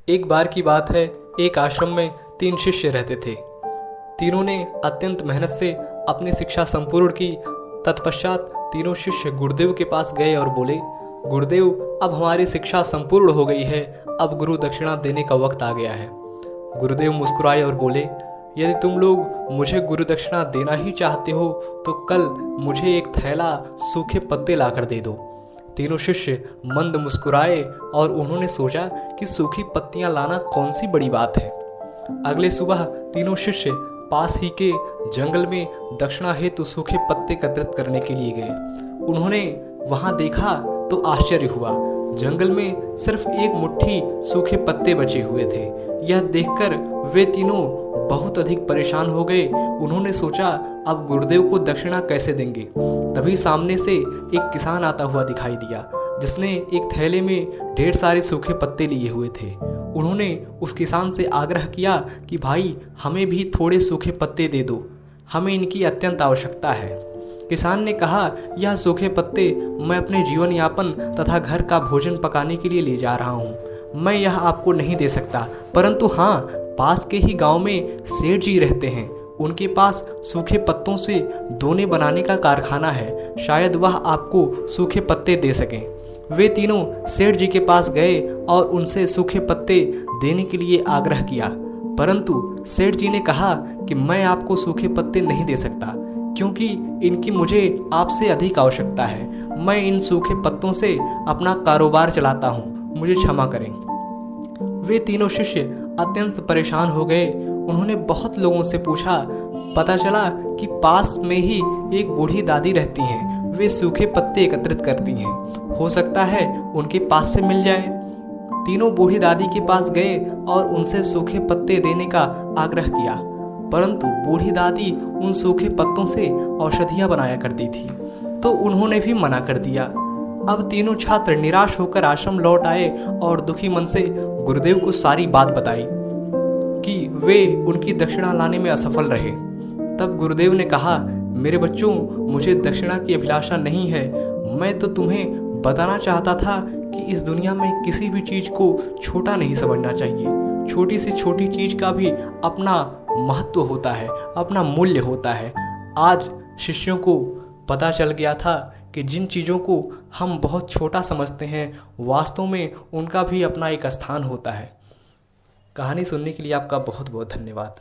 एक बार की बात है, एक आश्रम में 3 शिष्य रहते थे। तीनों ने अत्यंत मेहनत से अपनी शिक्षा संपूर्ण की। तत्पश्चात तीनों शिष्य गुरुदेव के पास गए और बोले, गुरुदेव, अब हमारी शिक्षा संपूर्ण हो गई है, अब गुरु दक्षिणा देने का वक्त आ गया है। गुरुदेव मुस्कुराए और बोले, यदि तुम लोग मुझे गुरु दक्षिणा देना ही चाहते हो तो कल मुझे एक थैला सूखे पत्ते लाकर दे दो। तीनों शिष्य मंद मुस्कुराए और उन्होंने सोचा कि सूखी पत्तियां लाना कौन सी बड़ी बात है। अगले सुबह तीनों शिष्य पास ही के जंगल में दक्षिणा हेतु सूखे पत्ते एकत्रित करने के लिए गए। उन्होंने वहां देखा तो आश्चर्य हुआ। जंगल में सिर्फ एक मुट्ठी सूखे पत्ते बचे हुए थे। यह देखकर वे तीनों बहुत अधिक परेशान हो गए। उन्होंने सोचा, अब गुरुदेव को दक्षिणा कैसे देंगे। तभी सामने से एक किसान आता हुआ दिखाई दिया, जिसने एक थैले में ढेर सारे सूखे पत्ते लिए हुए थे। उन्होंने उस किसान से आग्रह किया कि भाई, हमें भी थोड़े सूखे पत्ते दे दो, हमें इनकी अत्यंत आवश्यकता है। किसान ने कहा, यह सूखे पत्ते मैं अपने जीवन यापन तथा घर का भोजन पकाने के लिए ले जा रहा हूँ, मैं यह आपको नहीं दे सकता। परंतु हाँ, पास के ही गांव में सेठ जी रहते हैं, उनके पास सूखे पत्तों से दोने बनाने का कारखाना है, शायद वह आपको सूखे पत्ते दे सकें। वे तीनों सेठ जी के पास गए और उनसे सूखे पत्ते देने के लिए आग्रह किया। परंतु सेठ जी ने कहा कि मैं आपको सूखे पत्ते नहीं दे सकता, क्योंकि इनकी मुझे आपसे अधिक आवश्यकता है। मैं इन सूखे पत्तों से अपना कारोबार चलाता हूँ, मुझे क्षमा करें। वे तीनों शिष्य अत्यंत परेशान हो गए। उन्होंने बहुत लोगों से पूछा। पता चला कि पास में ही एक बूढ़ी दादी रहती हैं। वे सूखे पत्ते एकत्रित करती हैं, हो सकता है उनके पास से मिल जाए। तीनों बूढ़ी दादी के पास गए और उनसे सूखे पत्ते देने का आग्रह किया, परंतु बूढ़ी दादी उन सूखे पत्तों से औषधियाँ बनाया करती थी, तो उन्होंने भी मना कर दिया। अब तीनों छात्र निराश होकर आश्रम लौट आए और दुखी मन से गुरुदेव को सारी बात बताई कि वे उनकी दक्षिणा लाने में असफल रहे। तब गुरुदेव ने कहा, मेरे बच्चों, मुझे दक्षिणा की अभिलाषा नहीं है। मैं तो तुम्हें बताना चाहता था कि इस दुनिया में किसी भी चीज़ को छोटा नहीं समझना चाहिए। छोटी से छोटी चीज़ का भी अपना महत्व होता है, अपना मूल्य होता है। आज शिष्यों को पता चल गया था कि जिन चीज़ों को हम बहुत छोटा समझते हैं, वास्तव में उनका भी अपना एक स्थान होता है। कहानी सुनने के लिए आपका बहुत बहुत धन्यवाद।